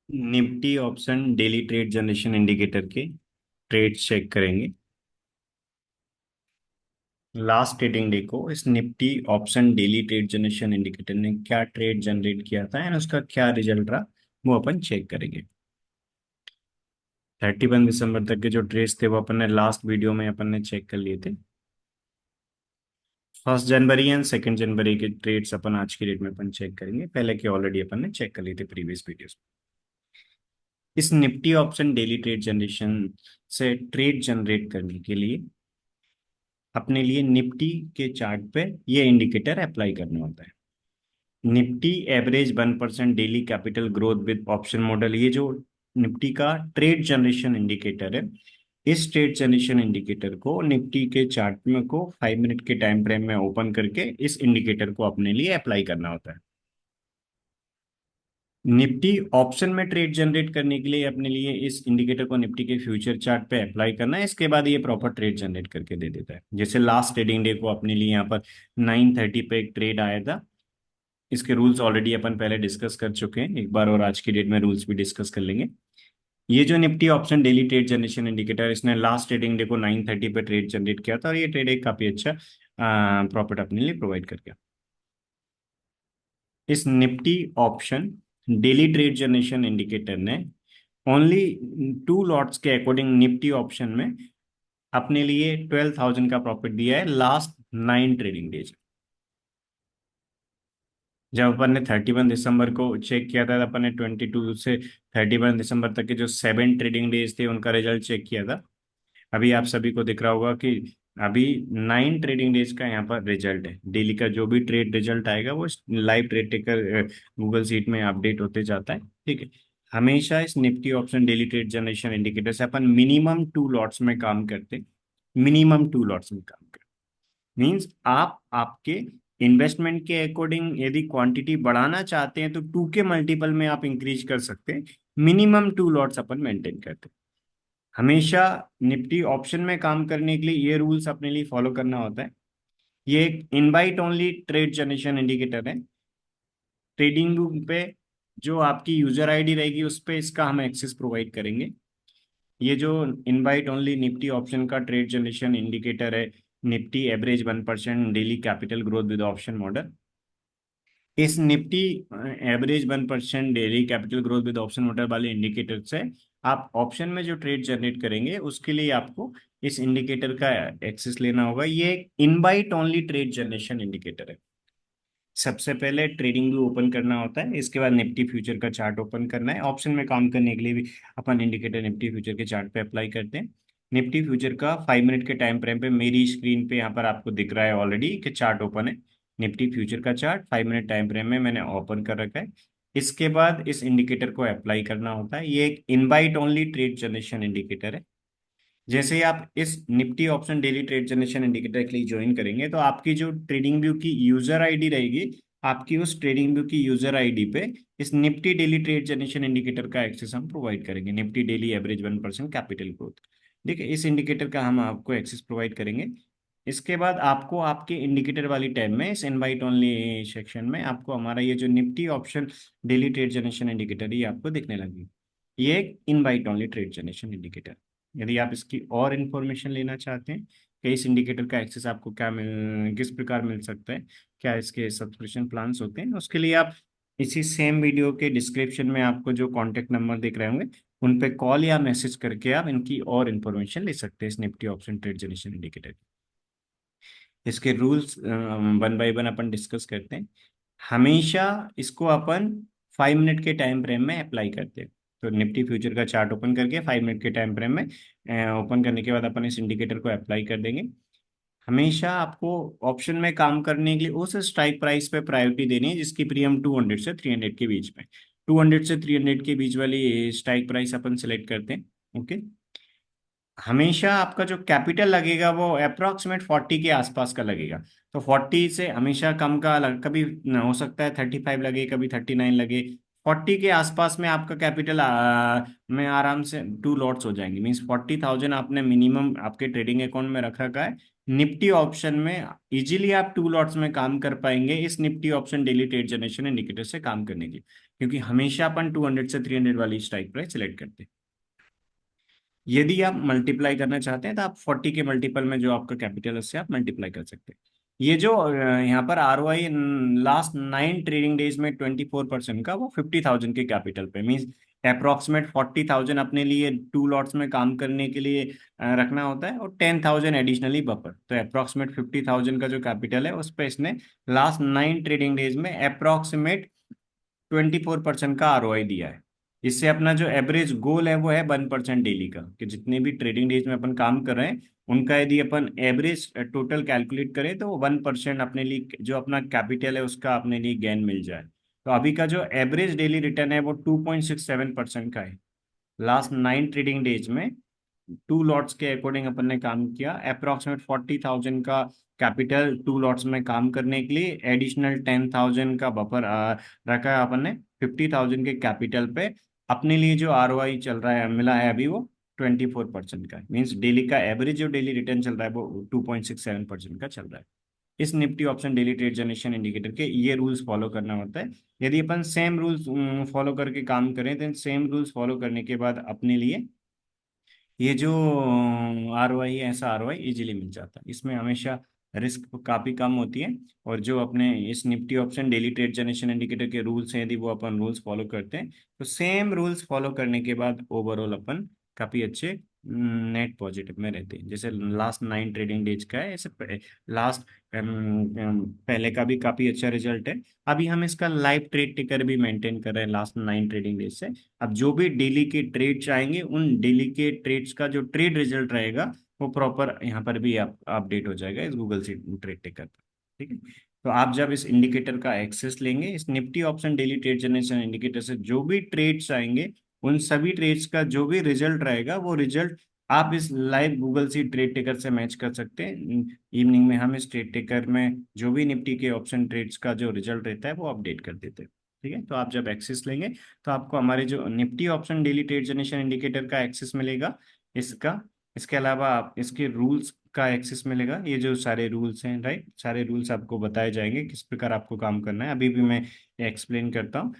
Nifty option daily trade generation indicator के trade check करेंगे। Last trading day को इस Nifty option daily trade generation indicator ने क्या ट्रेड जनरेट किया था एंड उसका क्या रिजल्ट रहा, वो अपन चेक करेंगे। 31 दिसंबर तक के जो ट्रेड्स थे वो अपन ने लास्ट वीडियो में अपन ने चेक कर लिए थे। 1 जनवरी एंड 2 जनवरी के ट्रेड्स अपन आज की डेट में अपन चेक करेंगे। पहले के ऑलरेडी अपन ने चेक कर लिए थे प्रीवियस वीडियोस। इस Nifty option daily trade generation से ट्रेड जनरेट करने के लिए अपने लिए निफ्टी के चार्ट पे ये इंडिकेटर अप्लाई करना होता है। Nifty average 1% daily capital growth with option model, ये जो निफ्टी का ट्रेड जनरेशन इंडिकेटर है, इस ट्रेड जनरेशन इंडिकेटर को निफ्टी के चार्ट में को 5 मिनट के टाइम फ्रेम में ओपन करके इस इंडिकेटर को अपने लिए अप्लाई करना होता है। निफ्टी ऑप्शन में ट्रेड जनरेट करने के लिए अपने लिए इस इंडिकेटर को निफ्टी के फ्यूचर चार्ट पे अप्लाई करना है। इसके बाद ये प्रॉपर ट्रेड जनरेट करके दे देता है। जैसे लास्ट ट्रेडिंग डे को अपने लिए यहाँ पर 9:30 पे एक ट्रेड आया था। इसके रूल्स ऑलरेडी अपन पहले डिस्कस कर चुके हैं एक बार, और आज की डेट में रूल्स भी डिस्कस कर लेंगे। ये जो Nifty option daily trade generation indicator, इसने लास्ट ट्रेडिंग डे को 9:30 पे ट्रेड जनरेट किया था और ये ट्रेड एक काफी अच्छा प्रॉफिट अपने लिए प्रोवाइड कर गया। इस Nifty option daily trade generation indicator ने ओनली 2 लॉट्स के अकॉर्डिंग निफ्टी ऑप्शन में अपने लिए 12,000 का प्रॉफिट दिया है लास्ट 9 ट्रेडिंग डेज। जब अपन ने 31 दिसंबर को चेक किया था, अपन ने 22 से 31 दिसंबर तक के जो 7 ट्रेडिंग डेज थे उनका रिजल्ट चेक किया था। अभी आप सभी को दिख रहा होगा कि अभी 9 ट्रेडिंग डेज का यहाँ पर रिजल्ट है। डेली का जो भी ट्रेड रिजल्ट आएगा वो live trade taker Google seat में अपडेट होते जाता है। ठीक है। हमेशा इस Nifty option daily trade generation indicator से अपन मिनिमम 2 लॉट्स में काम करते। मिनिमम 2 लॉट्स में काम करते मीन्स आप आपके इन्वेस्टमेंट के अकॉर्डिंग यदि क्वांटिटी बढ़ाना चाहते हैं तो 2 के मल्टीपल में आप इंक्रीज कर सकते हैं। मिनिमम 2 लॉट्स अपन मेंटेन करते हैं। हमेशा निफ्टी ऑप्शन में काम करने के लिए ये रूल्स अपने लिए फॉलो करना होता है। ये एक invite only trade generation indicator है। ट्रेडिंग बुक पे जो आपकी यूजर आईडी रहेगी उस पे इसका हम एक्सेस प्रोवाइड करेंगे। ये जो इनवाइट ओनली निफ्टी ऑप्शन का ट्रेड जनरेशन इंडिकेटर है, Nifty average 1% daily capital growth with option model, इस Nifty average 1% daily capital growth with option model वाले इंडिकेटर से आप ऑप्शन में जो ट्रेड जनरेट करेंगे उसके लिए आपको इस इंडिकेटर का एक्सेस लेना होगा। ये एक invite only trade generation indicator है। सबसे पहले ट्रेडिंग व्यू ओपन करना होता है, इसके बाद निफ्टी फ्यूचर का चार्ट ओपन करना है। ऑप्शन में काम करने के लिए भी अपन इंडिकेटर निफ्टी फ्यूचर के चार्ट पे अप्लाई करते हैं। निफ्टी फ्यूचर का 5 मिनट के टाइम फ्रेम पे मेरी स्क्रीन पे यहाँ पर आपको दिख रहा है ऑलरेडी कि चार्ट ओपन है। निफ्टी फ्यूचर का चार्ट 5 मिनट टाइम फ्रेम में मैंने ओपन कर रखा है। इसके बाद इस इंडिकेटर को अप्लाई करना होता है। ये एक invite only trade generation indicator है। जैसे ही आप इस Nifty option daily trade generation indicator के लिए ज्वाइन करेंगे तो आपकी जो ट्रेडिंग व्यू की यूजर आईडी रहेगी, आपकी उस ट्रेडिंग व्यू की यूजर आईडी पे इस Nifty daily trade generation indicator का एक्सेस हम प्रोवाइड करेंगे। Nifty daily average 1% capital growth, ठीक है, इस इंडिकेटर का हम आपको एक्सेस प्रोवाइड करेंगे। इसके बाद आपको आपके इंडिकेटर वाली टैब में इस इनवाइट ओनली सेक्शन में आपको हमारा ये जो Nifty option daily trade generation indicator ये आपको दिखने लगी। ये एक invite only trade generation indicator. यदि आप इसकी और इन्फॉर्मेशन लेना चाहते हैं कि इस इंडिकेटर का एक्सेस आपको किस प्रकार मिल सकता है, क्या इसके सब्सक्रिप्शन प्लान्स होते हैं, उसके लिए आप इसी सेम वीडियो के डिस्क्रिप्शन में आपको जो कॉन्टेक्ट नंबर दिख रहे होंगे उन पे कॉल या मैसेज करके आप इनकी और इन्फॉर्मेशन ले सकते हैं इस Nifty option trade generation indicator. इसके रूल्स वन बाय वन अपन डिस्कस करते हैं। हमेशा इसको अपन 5 मिनट के टाइम फ्रेम में अप्लाई करते हैं। तो निफ्टी फ्यूचर का चार्ट ओपन करके 5 मिनट के टाइम फ्रेम में ओपन करने के बाद अपन इस इंडिकेटर को अप्लाई कर देंगे। हमेशा आपको ऑप्शन में काम करने के लिए उस स्ट्राइक प्राइस पे प्रायोरिटी देनी है जिसकी प्रीमियम 200 से 300 के बीच में। 200 से 300 के बीच वाली स्ट्राइक प्राइस अपन सिलेक्ट करते हैं। ओके। हमेशा आपका जो कैपिटल लगेगा वो अप्रोक्सीमेट 40 के आसपास का लगेगा। तो 40 से हमेशा कम का कभी हो सकता है 35 लगे, कभी 39 लगे। 40 के आसपास में आपका कैपिटल में आराम से 2 लॉट्स हो जाएंगे। मीन्स 40,000 आपने मिनिमम आपके ट्रेडिंग अकाउंट में रख रखा है। निफ्टी ऑप्शन में इजीली आप 2 लॉट्स में काम कर पाएंगे इस Nifty option daily trade generation indicator से काम करने की, क्योंकि हमेशा अपन 200 से 300 वाली स्ट्राइक प्राइस सिलेक्ट करते हैं। यदि आप मल्टीप्लाई करना चाहते हैं तो आप 40 के मल्टीपल में जो आपका कैपिटल है उससे आप मल्टीप्लाई कर सकते हैं। ये जो यहाँ पर आर ओ आई लास्ट 9 ट्रेडिंग डेज में 24% का, वो 50,000 के कैपिटल पे, मीन्स अप्रोक्सीमेट 40,000 अपने लिए 2 लॉट्स में काम करने के लिए रखना होता है, और 10,000 एडिशनली बफर। तो अप्रोक्सीमेट 50,000 का जो कैपिटल है उस पर इसने लास्ट 9 ट्रेडिंग डेज में अप्रोक्सीमेट 24% का आरओआई दिया है। इससे अपना जो एवरेज गोल है वो है 1% डेली का, कि जितने भी ट्रेडिंग डेज में अपन काम कर रहे हैं उनका यदि अपन एवरेज टोटल कैलकुलेट करें तो 1% अपने लिए जो अपना कैपिटल है उसका अपने लिए गेन मिल जाए। तो अभी का जो एवरेज डेली रिटर्न है वो 2.67% का है लास्ट 9 ट्रेडिंग डेज में। 2 लॉट्स के अकॉर्डिंग अपन ने काम किया, अप्रोक्सीमेट 40,000 का कैपिटल 2 लॉट्स में काम करने के लिए, एडिशनल 10,000 का बफर रखा है अपन ने 50,000 के कैपिटल पे। अपने लिए जो आरओआई चल रहा है मिला है अभी वो 24% का है। मीन्स डेली का एवरेज जो डेली रिटर्न चल रहा है वो 2.67% का चल रहा है। इस Nifty option daily trade generation indicator के ये रूल्स फॉलो करना होता है। यदि अपन सेम रूल्स फॉलो करके काम करें तो सेम रूल्स फॉलो करने के बाद अपने लिए ये जो आर ओ आई है, ऐसा आर ओ आई इजीली मिल जाता है। इसमें हमेशा रिस्क काफ़ी कम होती है। और जो अपने इस Nifty option daily trade generation indicator के रूल्स हैं, यदि वो अपन रूल्स फॉलो करते हैं तो सेम रूल्स फॉलो करने के बाद ओवरऑल अपन काफ़ी अच्छे नेट पॉजिटिव में रहते हैं। जैसे लास्ट 9 ट्रेडिंग डेज का है, ऐसे लास्ट पहले का भी काफ़ी अच्छा रिजल्ट है। अभी हम इसका लाइव ट्रेड टिकर भी मेंटेन कर रहे हैं लास्ट 9 ट्रेडिंग डेज से। अब जो भी डेली के ट्रेड्स आएंगे उन डेली के ट्रेड्स का जो ट्रेड रिजल्ट रहेगा वो प्रॉपर यहाँ पर भी अपडेट हो जाएगा इस गूगल से ट्रेड टेकर पर। ठीक है। तो आप जब इस इंडिकेटर का एक्सेस लेंगे, इस Nifty option daily trade generation indicator से जो भी ट्रेड्स आएंगे उन सभी ट्रेड्स का जो भी रिजल्ट रहेगा वो रिजल्ट आप इस लाइव गूगल सी ट्रेड टेकर से मैच कर सकते हैं। इवनिंग में हम इस ट्रेड टेकर में जो भी निफ्टी के ऑप्शन ट्रेड्स का जो रिजल्ट रहता है वो अपडेट कर देते हैं। ठीक है। तो आप जब एक्सेस लेंगे तो आपको हमारे जो Nifty option daily trade generation indicator का एक्सेस मिलेगा इसका। इसके अलावा आप इसके रूल्स का एक्सेस मिलेगा। ये जो सारे रूल्स हैं, राइट, सारे रूल्स आपको बताए जाएंगे किस प्रकार आपको काम करना है। अभी भी मैं एक्सप्लेन करता हूँ।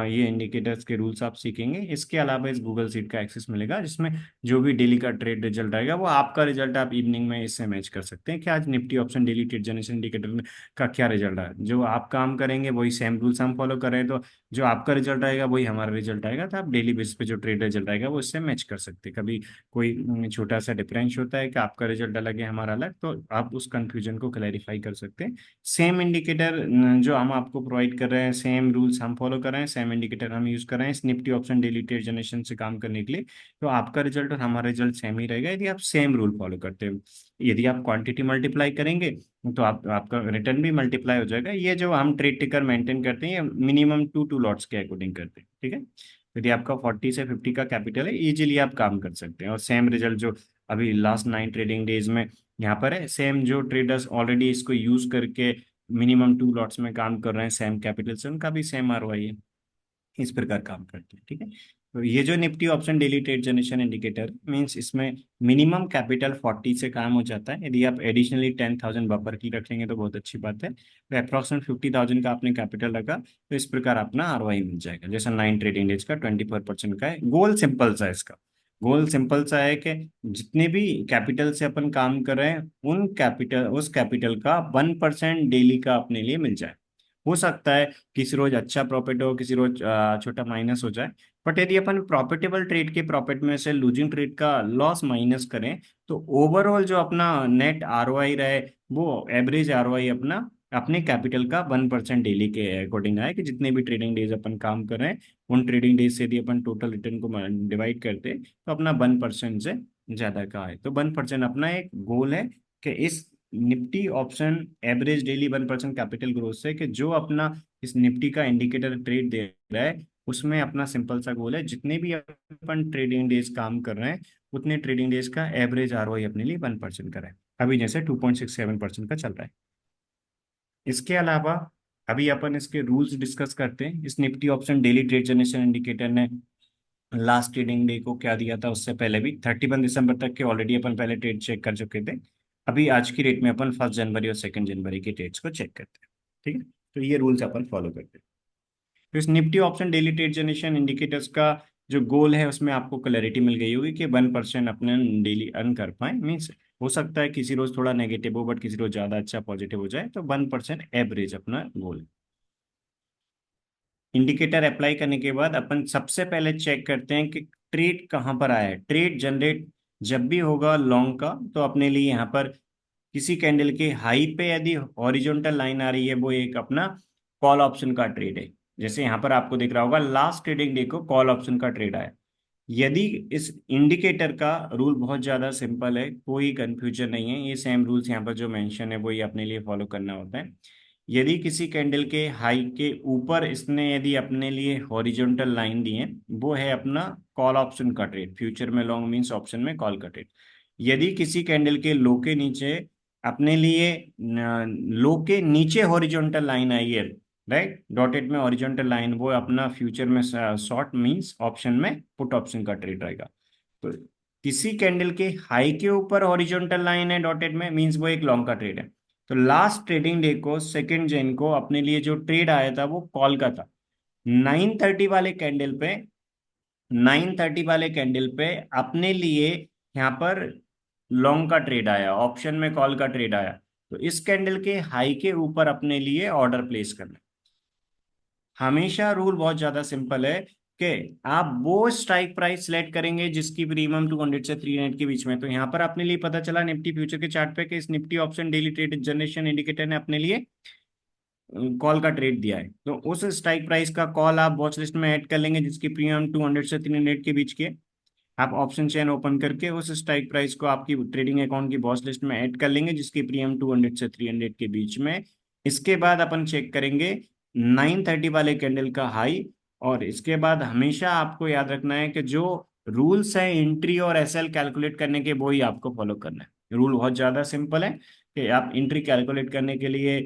ये इंडिकेटर्स के रूल्स आप सीखेंगे। इसके अलावा इस गूगल सीट का एक्सेस मिलेगा जिसमें जो भी डेली का ट्रेड रिजल्ट आएगा वो आपका रिजल्ट आप इवनिंग में इससे मैच कर सकते हैं कि आज Nifty option daily trade generation indicator का क्या रिजल्ट आया। जो आप काम करेंगे वही सेम रूल्स हम फॉलो कर रहे हैं, तो जो आपका रिजल्ट आएगा वही हमारा रिजल्ट आएगा। तो आप डेली बेसिस पे जो ट्रेड रिजल्ट आएगा वो इससे मैच कर सकते हैं। कभी कोई छोटा सा डिफरेंस होता है कि आपका रिजल्ट अलग है हमारा अलग, तो आप उस कंफ्यूजन को क्लैरिफाई कर सकते हैं। सेम इंडिकेटर जो हम आपको प्रोवाइड कर रहे हैं, सेम रूल्स हम फॉलो कर रहे हैं, सेम इंडिकेटर हम यूज कर रहे हैं इस Nifty option daily trade generation से काम करने के लिए। तो आपका रिजल्ट और हमारा रिजल्ट सेम ही रहेगा यदि आप सेम रूल फॉलो करते हो। यदि आप क्वांटिटी मल्टीप्लाई करेंगे तो आपका रिटर्न भी मल्टीप्लाई हो जाएगा। ये जो हम ट्रेड टिकर मेंटेन करते हैं ये मिनिमम 2 लॉट्स के अकॉर्डिंग करते हैं। ठीक है। यदि आपका 40 से 50 का कैपिटल है इजीली आप काम कर सकते हैं, और सेम रिजल्ट जो अभी लास्ट 9 ट्रेडिंग डेज में यहाँ पर है, सेम जो ट्रेडर्स ऑलरेडी इसको यूज करके मिनिमम 2 लॉट्स में काम कर रहे हैं सेम कैपिटल से, उनका भी सेम आरओआई है। इस प्रकार काम करते हैं। ठीक है। तो ये जो Nifty option daily trade generation indicator means इसमें मिनिमम कैपिटल 40 से काम हो जाता है। यदि आप एडिशनली 10,000 बफर की रखेंगे तो बहुत अच्छी बात है। तो अप्रॉक्सीमेट 50,000 का आपने कैपिटल रखा तो इस प्रकार अपना आरओआई मिल जाएगा। जैसा 9 ट्रेडिंग डेज का 24% का है। गोल सिंपल सा है इसका। गोल सिंपल सा है कि जितने भी कैपिटल से अपन काम कर रहे हैं उस कैपिटल का 1% डेली का अपने लिए मिल जाए। हो सकता है किसी रोज अच्छा प्रॉफिट हो, किसी रोज छोटा माइनस हो जाए। बट यदि अपन प्रॉफिटेबल ट्रेड के प्रॉफिट में से लूजिंग ट्रेड का लॉस माइनस करें तो ओवरऑल जो अपना नेट आरओआई रहे वो एवरेज आरओआई अपना अपने कैपिटल का 1% डेली के अकॉर्डिंग आए, कि जितने भी ट्रेडिंग डेज अपन काम कर रहे हैं उन ट्रेडिंग डेज से यदि अपन टोटल रिटर्न को डिवाइड करते तो अपना 1% से ज्यादा का आए। तो 1% अपना एक गोल है कि इस Nifty option average daily 1% capital growth से, कि जो अपना इस निफ्टी का इंडिकेटर ट्रेड दे रहा है उसमें अपना सिंपल सा गोल है जितने भी अपन ट्रेडिंग डेज काम कर रहे हैं उतने ट्रेडिंग डेज का एवरेज आरओआई अपने लिए 1% का है। अभी जैसे 2.67% का चल रहा है। इसके अलावा अभी अपन इसके रूल्स डिस्कस करते हैं। इस Nifty option daily trade generation indicator ने लास्ट ट्रेडिंग डे को क्या दिया था, उससे पहले भी 31 दिसंबर तक के ऑलरेडी अपन पहले ट्रेड चेक कर चुके थे। अभी आज की डेट में अपन 1 जनवरी और 2 जनवरी के ट्रेड्स को चेक करते हैं। ठीक है, तो ये रूल्स अपन फॉलो करते हैं। तो इस Nifty option daily trade generation indicators का जो गोल है उसमें आपको क्लैरिटी मिल गई होगी कि 1% अपने डेली अर्न कर पाए। मीन्स हो सकता है किसी रोज थोड़ा नेगेटिव हो, बट किसी रोज ज्यादा अच्छा पॉजिटिव हो जाए, तो 1% एवरेज अपना गोल है। इंडिकेटर अप्लाई करने के बाद अपन सबसे पहले चेक करते हैं कि ट्रेड कहाँ पर आया है। ट्रेड जनरेट जब भी होगा लॉन्ग का, तो अपने लिए यहाँ पर किसी कैंडल के हाई पे यदि हॉरिजॉन्टल लाइन आ रही है, वो एक अपना कॉल ऑप्शन का ट्रेड है। जैसे यहाँ पर आपको दिख रहा होगा लास्ट ट्रेडिंग डे को कॉल ऑप्शन का ट्रेड आया। यदि इस इंडिकेटर का रूल बहुत ज्यादा सिंपल है, कोई कंफ्यूजन नहीं है, ये सेम रूल्स यहाँ पर जो मेंशन है वो ही अपने लिए फॉलो करना होता है। यदि किसी कैंडल के हाई के ऊपर इसने यदि अपने लिए हॉरिजॉन्टल लाइन दी है, वो है अपना कॉल ऑप्शन का ट्रेड। फ्यूचर में लॉन्ग मींस ऑप्शन में कॉल का ट्रेड। यदि किसी कैंडल के लो के नीचे अपने लिए लो के नीचे हॉरिजॉन्टल लाइन आई है, राइट, डॉटेड में हॉरिजॉन्टल लाइन, वो अपना फ्यूचर में शॉर्ट मींस ऑप्शन में पुट ऑप्शन का ट्रेड रहेगा। तो किसी कैंडल के हाई के ऊपर हॉरिजॉन्टल लाइन है डॉटेड में, मींस वो एक लॉन्ग का ट्रेड है। तो लास्ट ट्रेडिंग डे को 2 जन को अपने लिए जो ट्रेड आया था वो कॉल का था। 9:30 वाले कैंडल पे, 9:30 वाले कैंडल पे अपने लिए यहाँ पर लॉन्ग का ट्रेड आया, ऑप्शन में कॉल का ट्रेड आया। तो इस कैंडल के हाई के ऊपर अपने लिए ऑर्डर प्लेस करना। हमेशा रूल बहुत ज्यादा सिंपल है कि आप वो स्ट्राइक प्राइस सिलेक्ट करेंगे जिसकी प्रीमियम 200 से 300 के बीच में। तो यहाँ पर अपने लिए पता चला निफ्टी फ्यूचर के चार्ट पे कि इस Nifty option daily trade generation indicator ने अपने लिए कॉल का ट्रेड दिया है। तो उस स्ट्राइक प्राइस का कॉल आप वॉच लिस्ट में ऐड कर लेंगे जिसकी प्रीमियम 200 से 300 के बीच की है। आप ऑप्शन चेन ओपन करके उस स्ट्राइक प्राइस को आपकी ट्रेडिंग अकाउंट की वॉच लिस्ट में ऐड कर लेंगे जिसकी प्रीमियम 200 से 300 के बीच में। इसके बाद अपन चेक करेंगे 9:30 वाले कैंडल का हाई। और इसके बाद हमेशा आपको याद रखना है कि जो रूल्स है एंट्री और एसएल कैलकुलेट करने के, वो ही आपको फॉलो करना है। रूल बहुत ज्यादा सिंपल है कि आप एंट्री कैलकुलेट करने के लिए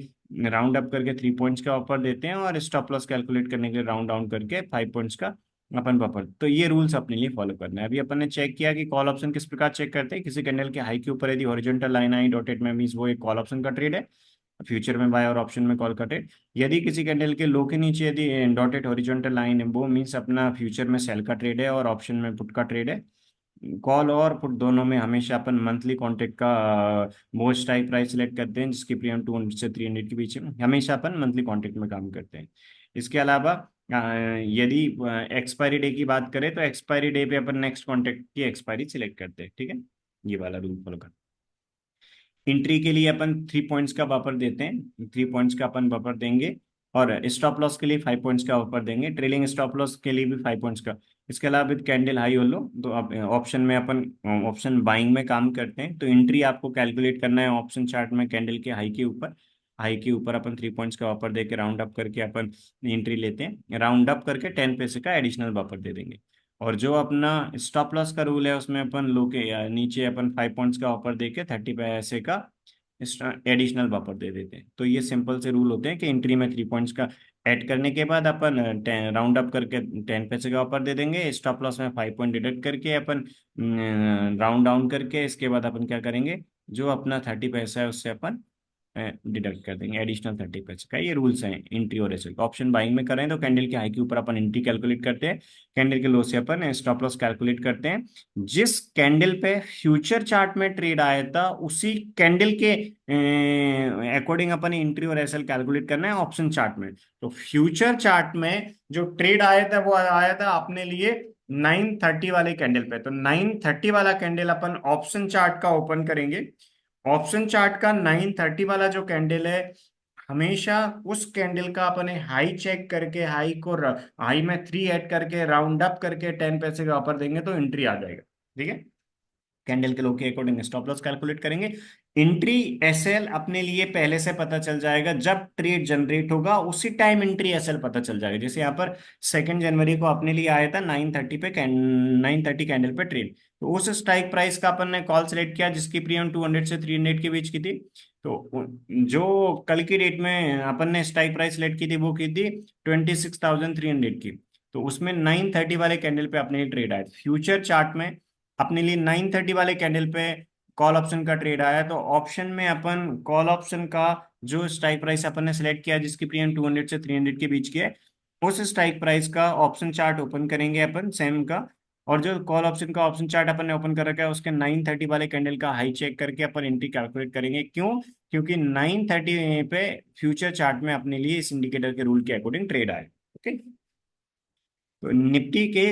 राउंड अप करके 3 पॉइंट्स का ऑफर देते हैं, और स्टॉप लॉस कैलकुलेट करने के लिए राउंड डाउन करके 5 पॉइंट्स का अपन बफर। तो ये रूल्स अपने लिए फॉलो करना है। अभी अपन ने चेक किया कि कॉल ऑप्शन किस प्रकार चेक करते हैं। किसी कैंडल के हाई के ऊपर यदि हॉरिजॉन्टल लाइन आई डॉटेड में, मींस वो एक कॉल ऑप्शन का ट्रेड है। फ्यूचर में बाय और ऑप्शन में कॉल का ट्रेड। यदि किसी कैंडल के लो के नीचे यदि डॉटेड हॉरिजॉन्टल लाइन है, वो मींस अपना फ्यूचर में सेल का ट्रेड है और ऑप्शन में पुट का ट्रेड है। कॉल और पुट दोनों में हमेशा अपन मंथली कॉन्ट्रैक्ट का मोस्ट टाइप प्राइस सिलेक्ट करते हैं जिसकी प्रीमियम 200 से 300 के बीच में। हमेशा अपन मंथली कॉन्ट्रैक्ट में काम करते हैं। इसके अलावा यदि एक्सपायरी डे की बात करें, तो एक्सपायरी डे पे अपन नेक्स्ट कॉन्ट्रैक्ट की एक्सपायरी सिलेक्ट करते हैं। ठीक है, ये वाला रूल फॉलो कर। एंट्री के लिए अपन 3 पॉइंट्स का बफर देते हैं, 3 पॉइंट्स का अपन बफर देंगे। और स्टॉप लॉस के लिए 5 पॉइंट्स का बफर देंगे, ट्रेलिंग स्टॉप लॉस के लिए भी 5 पॉइंट्स का। इसके अलावा विद कैंडल हाई हो लो, तो आप ऑप्शन में अपन ऑप्शन बाइंग में काम करते हैं। तो एंट्री आपको कैलकुलेट करना है ऑप्शन चार्ट में कैंडल के हाई के ऊपर। हाई के ऊपर अपन 3 पॉइंट्स का बफर देके राउंड अप करके अपन एंट्री लेते हैं। राउंड अप करके 10 पैसे का एडिशनल बफर दे देंगे। और जो अपना स्टॉप लॉस का रूल है उसमें अपन लो के या नीचे अपन 5 पॉइंट्स का ऑफर देके 30 पैसे का एडिशनल बफर दे देते हैं। तो ये सिंपल से रूल होते हैं कि एंट्री में 3 पॉइंट्स का ऐड करने के बाद अपन राउंड अप करके 10 पैसे का ऑफर दे देंगे। स्टॉप लॉस में 5 पॉइंट डिडक्ट करके अपन राउंड डाउन करके इसके बाद अपन क्या करेंगे, जो अपना 30 पैसा है उससे अपन डिडक्ट कर देंगे एडिशनल 30 पैसे का। ये रूल्स हैं एंट्री और एसएल। ऑप्शन बाइंग में करें तो कैंडल के हाई के ऊपर अपन एंट्री कैलकुलेट करते हैं, कैंडल के लो से अपन स्टॉप लॉस कैलकुलेट करते हैं। जिस कैंडल पे फ्यूचर चार्ट में ट्रेड आया था उसी कैंडल के अकॉर्डिंग अपन एंट्री और एसएल कैलकुलेट करना है ऑप्शन चार्ट में। तो फ्यूचर चार्ट में जो ट्रेड आया था वो आया था अपने लिए 9:30 वाले कैंडल पे। तो 9:30 वाला कैंडल अपन ऑप्शन चार्ट का ओपन करेंगे। ऑप्शन चार्ट का 9:30 वाला जो कैंडल है, हमेशा उस कैंडल का अपने हाई चेक करके हाई को हाई में 3 ऐड करके राउंड अप करके 10 पैसे का ऑफर देंगे तो एंट्री आ जाएगा। ठीक है, कैंडल के लो के अकॉर्डिंग स्टॉप लॉस कैलकुलेट करेंगे। एंट्री एसएल अपने लिए पहले से पता चल जाएगा, जब ट्रेड जनरेट होगा उसी टाइम एंट्री एसएल पता चल जाएगा। जैसे यहाँ पर 2 जनवरी को अपने लिए आया था 9:30 पे 9:30 कैंडल पे ट्रेड। तो उस स्ट्राइक प्राइस का अपन ने कॉल सेलेक्ट किया जिसकी प्रीमियम 200 से 300 के बीच की थी। जो कल की डेट में अपन ने स्ट्राइक प्राइस सेलेक्ट की थी वो की थी 26,300 की। तो उसमें 930 वाले कैंडल पे अपने लिए ट्रेड आया। फ्यूचर चार्ट में अपने लिए 930 वाले कैंडल पे कॉल ऑप्शन का ट्रेड आया। तो ऑप्शन में अपन कॉल ऑप्शन का जो स्ट्राइक प्राइस अपन ने सेलेक्ट किया जिसकी प्रीमियम 200 से 300 के बीच की है, उस स्ट्राइक प्राइस का ऑप्शन चार्ट ओपन करेंगे अपन सेम का। और जो कॉल ऑप्शन का ऑप्शन चार्ट अपन ने ओपन कर रखा है उसके 930 वाले कैंडल का हाई चेक करके अपन एंट्री कैलकुलेट करेंगे। क्यों? क्योंकि 930 पे फ्यूचर चार्ट में अपने लिए इस इंडिकेटर के रूल के अकॉर्डिंग ट्रेड आए। ओके। तो निफ्टी के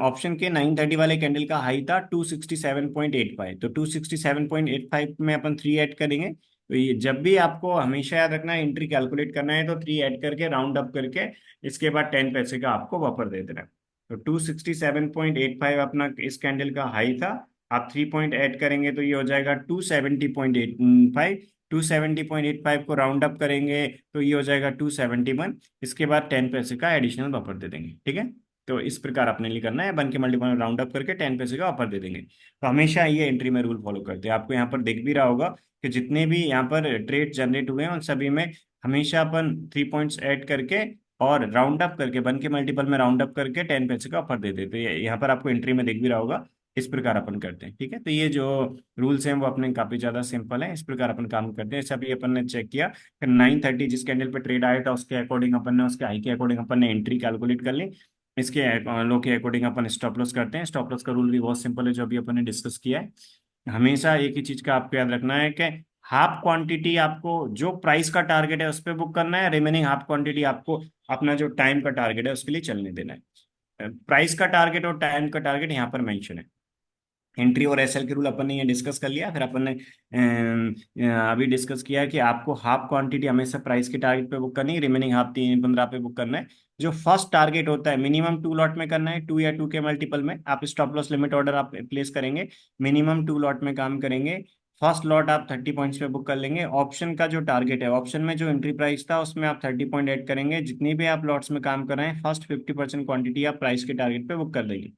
ऑप्शन के 930 वाले कैंडल का हाई था 267.85। तो 267.85 में अपन 3 ऐड करेंगे। तो ये जब भी आपको हमेशा याद रखना है एंट्री कैलकुलेट करना है तो 3 ऐड करके राउंड अप करके इसके बाद 10 पैसे का आपको बफर दे देना है। तो 267.85 अपना इस कैंडल का हाई था। आप 3 पॉइंट ऐड करेंगे तो ये हो जाएगा 270.85। 270.85 को राउंड अप करेंगे तो ये हो जाएगा 271। इसके बाद 10 पैसे का एडिशनल बफर दे देंगे। ठीक है। तो इस प्रकार अपने लिए करना है, बन के मल्टीपल में राउंड अप करके 10 पैसे का ऑफर दे देंगे। तो हमेशा ये एंट्री में रूल फॉलो करते हैं। आपको यहाँ पर दिख भी रहा होगा कि जितने भी यहाँ पर ट्रेड जनरेट हुए हैं उन सभी में हमेशा अपन 3 पॉइंट्स ऐड करके और राउंड अप करके बन के मल्टीपल में राउंड अप करके 10 पैसे का ऑफर दे देते हैं। यहाँ पर आपको एंट्री में दिख भी रहा होगा। इस प्रकार अपन करते हैं। ठीक है। तो ये जो रूल्स हैं वो अपने काफी ज्यादा सिंपल हैं। इस प्रकार अपन काम करते हैं। जैसे अभी अपन ने चेक किया कि 930 जिस कैंडल पे ट्रेड आया था उसके अकॉर्डिंग अपन ने उसके हाई के अकॉर्डिंग अपन ने एंट्री कैलकुलेट कर ली। इसके लो के अकॉर्डिंग अपन स्टॉप लॉस करते हैं। स्टॉप लॉस का रूल भी बहुत सिंपल है जो अभी अपन ने डिस्कस किया है। हमेशा एक ही चीज का आपको याद रखना है कि हाफ क्वांटिटी आपको जो प्राइस का टारगेट है उस पर बुक करना है। रिमेनिंग हाफ क्वांटिटी आपको अपना जो टाइम का टारगेट है उसके लिए चलने देना है। प्राइस का टारगेट और टाइम का टारगेट यहाँ पर मेंशन है। एंट्री और एसएल के रूल अपन ने ये डिस्कस कर लिया। फिर अपन ने अभी डिस्कस किया है कि आपको हाफ क्वांटिटी हमेशा प्राइस के टारगेट पे बुक करनी है, रिमेनिंग हाफ 315 पे बुक करना है। जो फर्स्ट टारगेट होता है मिनिमम 2 लॉट में करना है, 2 या 2 के मल्टीपल में आप स्टॉप लॉस लिमिट ऑर्डर आप प्लेस करेंगे। मिनिमम 2 लॉट में काम करेंगे। फर्स्ट लॉट आप 30 पॉइंट्स पे बुक कर लेंगे। ऑप्शन का जो टारगेट है, ऑप्शन में जो एंट्री प्राइस था उसमें आप 30 पॉइंट ऐड करेंगे। जितनी भी आप लॉट्स में काम कर रहे हैं फर्स्ट 50% क्वांटिटी आप प्राइस के टारगेट पे बुक कर देंगे।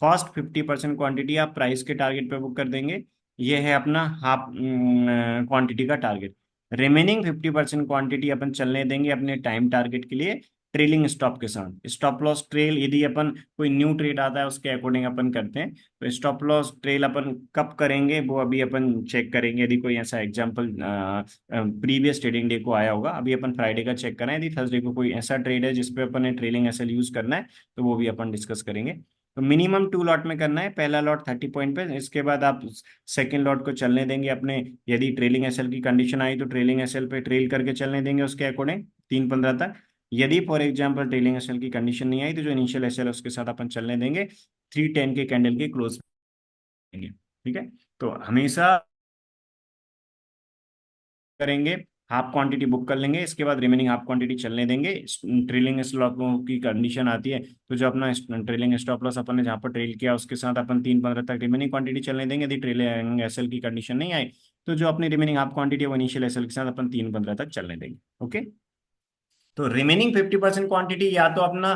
फर्स्ट 50% क्वांटिटी आप प्राइस के टारगेट पे बुक कर देंगे। ये है अपना हाफ क्वांटिटी का टारगेट। रिमेनिंग 50% क्वांटिटी अपन चलने देंगे अपने टाइम टारगेट के लिए ट्रेलिंग स्टॉप के साथ। स्टॉप लॉस ट्रेल यदि अपन कोई न्यू ट्रेड आता है उसके अकॉर्डिंग अपन करते हैं। तो स्टॉप लॉस ट्रेल अपन कब करेंगे वो अभी अपन चेक करेंगे। यदि कोई ऐसा एग्जांपल प्रीवियस ट्रेडिंग डे को आया होगा, अभी अपन फ्राइडे का चेक करें, यदि थर्सडे को कोई ऐसा ट्रेड है जिसपे अपन ने ट्रेलिंग एसएल यूज करना है तो वो भी अपन डिस्कस करेंगे। तो मिनिमम 2 लॉट में करना है। पहला लॉट 30 पॉइंट पे, इसके बाद आप सेकंड लॉट को चलने देंगे अपने। यदि ट्रेलिंग एसएल की कंडीशन आई तो ट्रेलिंग एसएल पे ट्रेल करके चलने देंगे उसके अकॉर्डिंग 315 तक। यदि फॉर एग्जांपल ट्रेलिंग एसएल की कंडीशन नहीं आई तो जो इनिशियल एसएल है उसके साथ अपन चलने देंगे 310 के कैंडल के क्लोज देंगे। ठीक है। तो हमेशा करेंगे हाफ क्वांटिटी बुक कर लेंगे, इसके बाद रिमेनिंग हाफ क्वांटिटी चलने देंगे। ट्रेलिंग स्टॉप की कंडीशन आती है तो जो अपना ट्रेलिंग स्टॉप लॉस अपन ने जहाँ पर ट्रेल किया उसके साथ अपन 315 तक रिमेनिंग क्वांटिटी चलने देंगे। यदि ट्रेलिंग एसएल की कंडीशन नहीं आई तो जो अपनी रिमेनिंग हाफ क्वांटिटी है वो इनिशियल एसएल के साथ अपन 315 तक चलने देंगे। ओके। तो रिमेनिंग 50% क्वांटिटी या तो अपना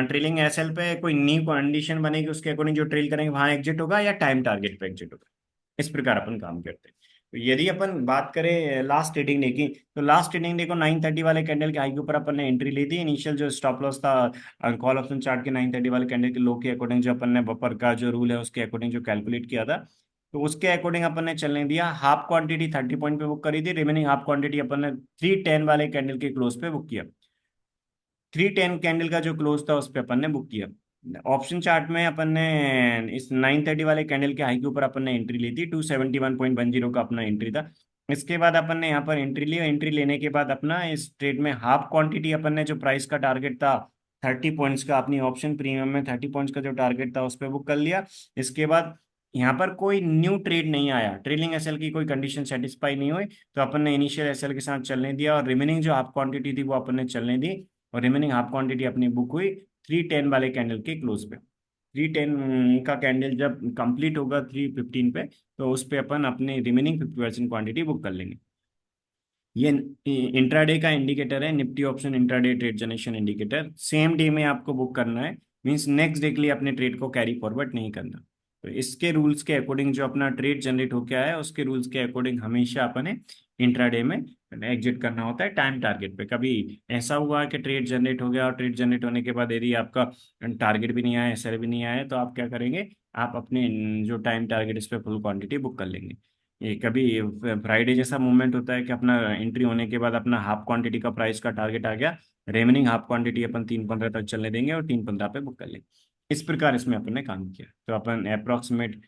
ट्रेलिंग एसएल पे कोई न्यू कंडीशन बनेगी उसके अकॉर्डिंग जो ट्रेल करेंगे वहां एग्जिट होगा, या टाइम टारगेट पे एग्जिट होगा। इस प्रकार अपन काम करते हैं। तो यदि अपन बात करें लास्ट ट्रेडिंग डे की, तो लास्ट ट्रेडिंग डे को 930 वाले कैंडल के हाई के ऊपर अपन ने एंट्री ली थी। इनिशियल जो स्टॉप लॉस था कॉल ऑप्शन चार्ट के 930 वाले कैंडल के लो के अकॉर्डिंग जो अपन ने बफर का जो रूल है उसके अकॉर्डिंग जो कैलकुलेट किया था, तो उसके अकॉर्डिंग अपन ने चलने दिया। हाफ क्वांटिटी 30 पॉइंट पे बुक करी थी। रिमेनिंग हाफ क्वांटिटी अपन ने 310 वाले कैंडल के क्लोज पे बुक किया। 310 कैंडल का जो क्लोज था उस पे अपन ने बुक किया। ऑप्शन चार्ट में अपन ने इस 930 वाले कैंडल के हाई के ऊपर अपन ने एंट्री ली थी। 271.10 का अपना एंट्री था। इसके बाद अपन ने यहाँ पर एंट्री ली। एंट्री लेने के बाद अपना इस ट्रेड में हाफ क्वांटिटी अपन ने जो प्राइस का टारगेट था 30 पॉइंट्स का, अपनी ऑप्शन प्रीमियम में 30 पॉइंट्स का जो टारगेट था उस पर बुक कर लिया। इसके बाद यहाँ पर कोई न्यू ट्रेड नहीं आया, ट्रेलिंग एसएल की कोई कंडीशन सेटिस्फाई नहीं हुई, तो अपन ने इनिशियल एसएल के साथ चलने दिया और रिमेनिंग जो हाफ क्वांटिटी थी वो अपन ने चलने दी। और रिमेनिंग हाफ क्वांटिटी अपनी बुक हुई 310 वाले कैंडल के क्लोज पे। 310 का कैंडल जब कंप्लीट होगा 315 पे तो उस पे अपन अपने रिमेनिंग 50% क्वांटिटी बुक कर लेंगे। ये इंट्राडे का इंडिकेटर है, Nifty option intraday trade generation indicator. Same day में आपको बुक करना है, मींस नेक्स्ट डे के लिए अपने ट्रेड को कैरी फॉरवर्ड नहीं करना। तो इसके रूल्स के अकॉर्डिंग जो अपना ट्रेड जनरेट होके आया है उसके रूल्स के अकॉर्डिंग हमेशा अपन इंट्राडे में एग्जिट करना होता है टाइम टारगेट पे। कभी ऐसा हुआ कि ट्रेड जनरेट हो गया और ट्रेड जनरेट होने के बाद यदि आपका टारगेट भी नहीं आया, एसएल भी नहीं आया, तो आप क्या करेंगे, आप अपने जो टाइम टारगेट इस पे फुल क्वांटिटी बुक कर लेंगे। ये कभी फ्राइडे जैसा मूवमेंट होता है कि अपना एंट्री होने के बाद अपना हाफ क्वांटिटी का प्राइस का टारगेट आ गया, रेमेनिंग हाफ क्वांटिटी अपन 3:15 तक चलने देंगे और 3:15 पे बुक कर लेंगे। इस प्रकार इसमें अपन ने काम किया। तो अपन अप्रोक्सीमेट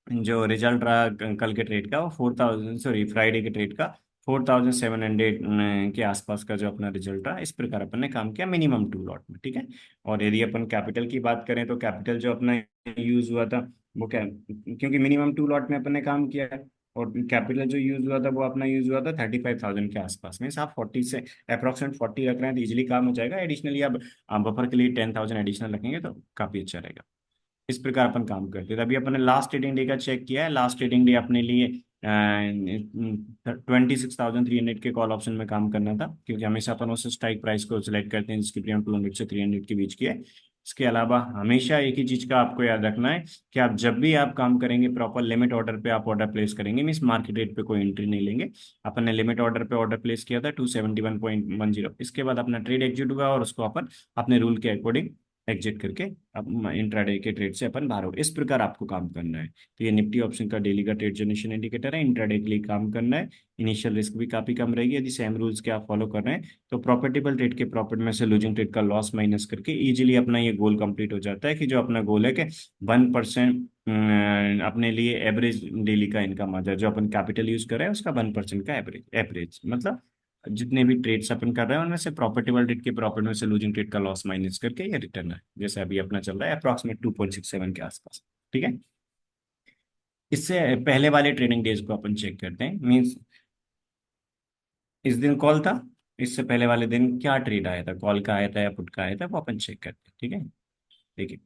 जो रिजल्ट रहा कल के ट्रेड का वो 4,000, सॉरी फ्राइडे के ट्रेड का 4,700 के आसपास का जो अपना रिजल्ट रहा। इस प्रकार अपन ने काम किया मिनिमम 2 लॉट में, ठीक है। और यदि अपन कैपिटल की बात करें तो कैपिटल जो अपना यूज हुआ था वो क्या, क्योंकि मिनिमम 2 लॉट में अपन ने काम किया है, और कैपिटल जो यूज हुआ था वो अपना यूज हुआ था 35,000 के आसपास में। आप 40 से अप्रोक्सीमेट 40 रख रहे हैं तो इजिली काम हो जाएगा। एडिशनली अब बफर के लिए 10,000 एडिशनल रखेंगे तो काफी अच्छा रहेगा। इस प्रकार अपन काम करते हैं। तो अभी अपने लास्ट ट्रेडिंग डे का चेक किया है। लास्ट ट्रेडिंग डे अपने लिए 26,300 के कॉल ऑप्शन में काम करना था, क्योंकि हमेशा अपन उस स्ट्राइक प्राइस को सिलेक्ट करते हैं जिसकी प्रीमियम 200 से 300 के बीच की है। इसके अलावा हमेशा एक ही चीज का आपको याद रखना है कि आप जब भी आप काम करेंगे प्रॉपर लिमिट ऑर्डर पे आप ऑर्डर प्लेस करेंगे, मीन मार्केट रेट पे कोई एंट्री नहीं लेंगे। अपन ने लिमिट ऑर्डर पे ऑर्डर प्लेस किया था 271.10। इसके बाद अपना ट्रेड एग्जिट हुआ और उसको अपन अपने रूल के अकॉर्डिंग एग्जिट करके अब इंट्राडे के ट्रेड से अपन बाहर हो। इस प्रकार आपको काम करना है। तो ये निफ्टी ऑप्शन का डेली का ट्रेड जनरेशन इंडिकेटर है। इंट्राडे के लिए काम करना है। इनिशियल रिस्क भी काफी कम रहेगी यदि सेम रूल्स के आप फॉलो कर रहे हैं, तो प्रॉफिटेबल ट्रेड के प्रॉफिट में से लूजिंग ट्रेड का लॉस माइनस करके इजीली अपना ये गोल कंप्लीट हो जाता है कि जो अपना गोल है कि 1% अपने लिए एवरेज डेली का इनकम आ जाए। जो अपन कैपिटल यूज कर रहे हैं उसका 1% का एवरेज, एवरेज मतलब जितने भी ट्रेड्स अपन कर रहे हैं उनमें से प्रॉफिटेबल ट्रेड के प्रॉफिट में से लूजिंग ट्रेड का लॉस माइनस करके ये रिटर्न है। जैसे अभी अपना चल रहा है अप्रॉक्सीमेट 2.67 के आसपास, ठीक है। इससे पहले वाले ट्रेडिंग डेज को अपन चेक करते हैं। मीन्स इस दिन कॉल था, इससे पहले वाले दिन क्या ट्रेड आया था, कॉल का आया था या पुट का आया था, वो अपन चेक करते हैं, ठीक है। देखिए,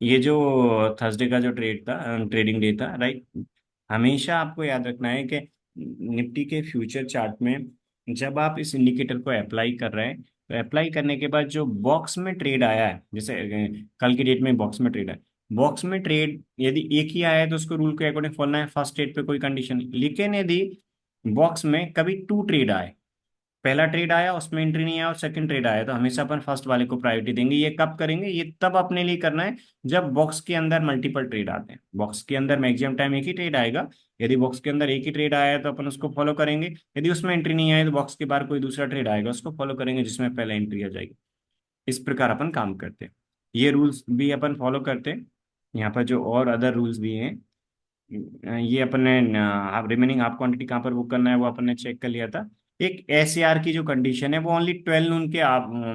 ये जो थर्सडे का जो ट्रेड था, ट्रेडिंग डे था, राइट। हमेशा आपको याद रखना है कि निफ्टी के फ्यूचर चार्ट में जब आप इस इंडिकेटर को अप्लाई कर रहे हैं, तो अप्लाई करने के बाद जो बॉक्स में ट्रेड आया है, जैसे कल की डेट में बॉक्स में ट्रेड है, बॉक्स में ट्रेड यदि एक ही आया है तो उसको रूल के अकॉर्डिंग फॉलना है, फर्स्ट ट्रेड पे कोई कंडीशन नहीं। लेकिन यदि बॉक्स में कभी 2 ट्रेड आए, पहला ट्रेड आया उसमें एंट्री नहीं आया और सेकंड ट्रेड आया, तो हमेशा अपन फर्स्ट वाले को प्रायोरिटी देंगे। ये कब करेंगे, ये तब अपने लिए करना है जब बॉक्स के अंदर मल्टीपल ट्रेड आते हैं। बॉक्स के अंदर मैक्सिमम टाइम एक ही ट्रेड आएगा। यदि बॉक्स के अंदर एक ही ट्रेड आया है तो अपन उसको फॉलो करेंगे। यदि उसमें एंट्री नहीं आए तो बॉक्स के बाहर कोई दूसरा ट्रेड आएगा उसको फॉलो करेंगे जिसमें पहले एंट्री आ जाएगी। इस प्रकार अपन काम करते हैं। ये रूल्स भी अपन फॉलो करते हैं। यहाँ पर जो और अदर रूल्स भी हैं, ये अपन ने रिमेनिंग हाफ क्वांटिटी कहाँ पर बुक करना है वो अपन ने चेक कर लिया था। एक एसएआर की जो कंडीशन है वो ओनली 12 नून के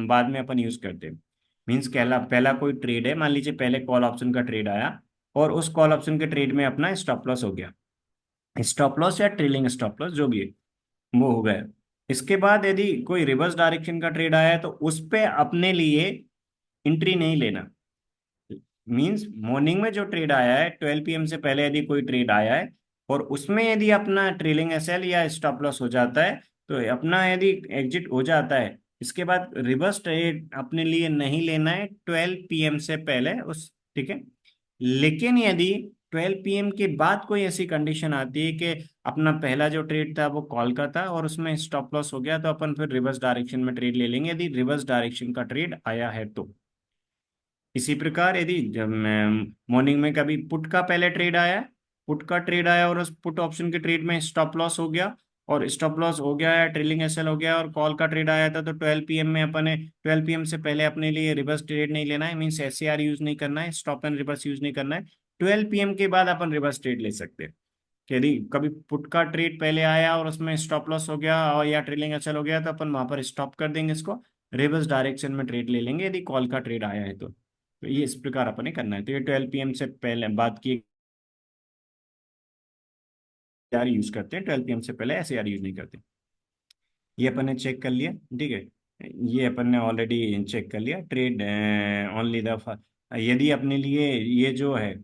बाद में अपन यूज करते हैं। मीन्स पहला पहला कोई ट्रेड है, मान लीजिए पहले कॉल ऑप्शन का ट्रेड आया और उस कॉल ऑप्शन के ट्रेड में अपना स्टॉप लॉस हो गया, स्टॉप लॉस या ट्रेलिंग स्टॉप लॉस जो भी है वो हो गया। इसके बाद यदि कोई रिवर्स डायरेक्शन का ट्रेड आया है तो उस पे अपने लिए एंट्री नहीं लेना। मींस मॉर्निंग में जो ट्रेड आया है 12 PM से पहले यदि कोई ट्रेड आया है और उसमें यदि अपना ट्रेलिंग एसएल या स्टॉप लॉस हो जाता है, तो अपना यदि एग्जिट हो जाता है, इसके बाद रिवर्स ट्रेड अपने लिए नहीं लेना है 12 PM से पहले उस, ठीक है। लेकिन यदि 12 PM के बाद कोई ऐसी कंडीशन आती है कि अपना पहला जो ट्रेड था वो कॉल का था और उसमें स्टॉप लॉस हो गया, तो अपन फिर रिवर्स डायरेक्शन में ट्रेड ले लेंगे यदि रिवर्स डायरेक्शन का ट्रेड आया है तो। इसी प्रकार यदि मॉर्निंग में कभी पुट का पहले ट्रेड आया, पुट का ट्रेड आया और उस पुट ऑप्शन के ट्रेड में स्टॉप लॉस हो गया और स्टॉप लॉस हो गया है, ट्रेलिंग एसएल हो गया और कॉल का ट्रेड आया था, तो 12 PM में अपने 12 PM से पहले अपने लिए रिवर्स ट्रेड नहीं लेना है। मीन्स एससीआर यूज नहीं करना है, स्टॉप एंड रिवर्स यूज नहीं करना है। 12 PM के बाद अपन रिवर्स ट्रेड ले सकते हैं। कि यदि कभी पुट का ट्रेड पहले आया और उसमें स्टॉप लॉस हो गया और या ट्रेलिंग एसएल हो गया, तो अपन वहां पर स्टॉप कर देंगे इसको, रिवर्स डायरेक्शन में ट्रेड ले लेंगे यदि कॉल का ट्रेड आया है तो ये इस प्रकार अपन ने करना है। तो ये 12 PM से पहले बात की यार यूज करते हैं, 12 PM से पहले ऐसे यार यूज नहीं करते। ये अपन ने चेक कर लिया, ठीक है। ये अपन ने ऑलरेडी चेक कर लिया ट्रेड ओनली द, यदि अपने लिए ये जो है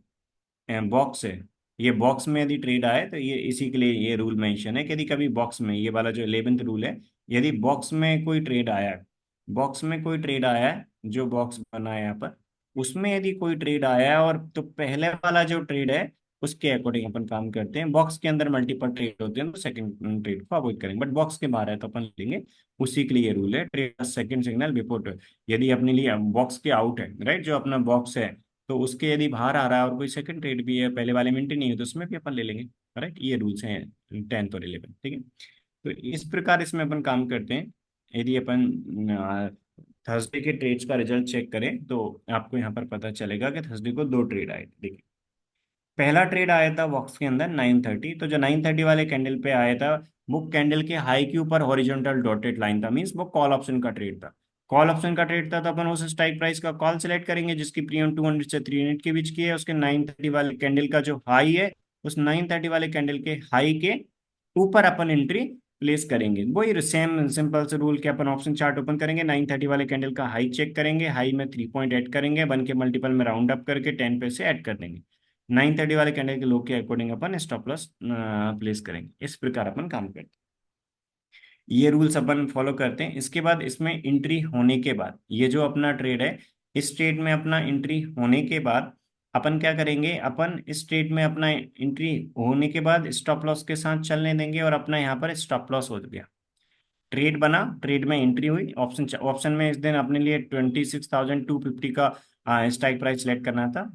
बॉक्स है, ये बॉक्स में यदि ट्रेड आए तो ये इसी के लिए ये रूल मेंशन है कि यदि कभी बॉक्स में, ये वाला जो 11th रूल है, यदि बॉक्स में कोई ट्रेड आया है, बॉक्स में कोई ट्रेड आया है, जो बॉक्स बना है यहाँ पर, उसमें यदि कोई ट्रेड आया है और तो पहले वाला जो ट्रेड है उसके अकॉर्डिंग अपन काम करते हैं। बॉक्स के अंदर मल्टीपल ट्रेड होते हैं तो सेकंड ट्रेड को अवॉइड करेंगे, बट बॉक्स के बाहर है तो अपन लेंगे। उसी के लिए रूल है, trade second signal before twelve. यदि अपने लिए बॉक्स के आउट है, राइट, जो अपना बॉक्स है, तो उसके यदि बाहर आ रहा है और कोई सेकंड ट्रेड भी है, पहले वाले में नहीं है, तो उसमें भी अपन ले लेंगे। राइट, ये रूल्स हैं 10th और 11th, ठीक है। तो इस प्रकार इसमें अपन काम करते हैं। यदि अपन थर्सडे के ट्रेड्स का रिजल्ट चेक करें तो आपको यहाँ पर पता चलेगा कि थर्सडे को दो ट्रेड आए थे। देखिए, पहला ट्रेड आया था बॉक्स के अंदर 9:30, तो जो 9:30 वाले कैंडल पे आया था, वो कैंडल के हाई के ऊपर हॉरिजॉन्टल डॉटेड लाइन था, मींस वो कॉल ऑप्शन का ट्रेड था। कॉल ऑप्शन का ट्रेड था तो अपन उस स्ट्राइक प्राइस का कॉल सेलेक्ट करेंगे जिसकी प्रीमियम 200 से 300 के बीच की है। उसके 9:30 वाले कैंडल का जो हाई है, उस 9:30 वाले कैंडल के हाई के ऊपर अपन एंट्री प्लेस करेंगे। वही सेम सिंपल से रूल के अपन ऑप्शन चार्ट ओपन करेंगे, 9:30 वाले कैंडल का हाई चेक करेंगे, हाई में 3 पॉइंट ऐड करेंगे, 1 के मल्टीपल में राउंड अप करके 10 पैसे ऐड कर देंगे। 9:30 वाले कैंडल के लो के अकॉर्डिंग अपन स्टॉप लॉस प्लेस करेंगे। इस प्रकार अपन काम करते हैं, ये रूल्स अपन फॉलो करते हैं। इसके बाद इसमें एंट्री होने के बाद, ये जो अपना ट्रेड है, इस ट्रेड में अपना एंट्री होने के बाद अपन क्या करेंगे, अपन इस ट्रेड में अपना एंट्री होने के बाद स्टॉप लॉस के साथ चलने देंगे, और अपना यहाँ पर स्टॉप लॉस हो गया। ट्रेड बना, ट्रेड में एंट्री हुई, ऑप्शन ऑप्शन में इस दिन अपने लिए 26,250 का स्ट्राइक प्राइस सेलेक्ट करना था।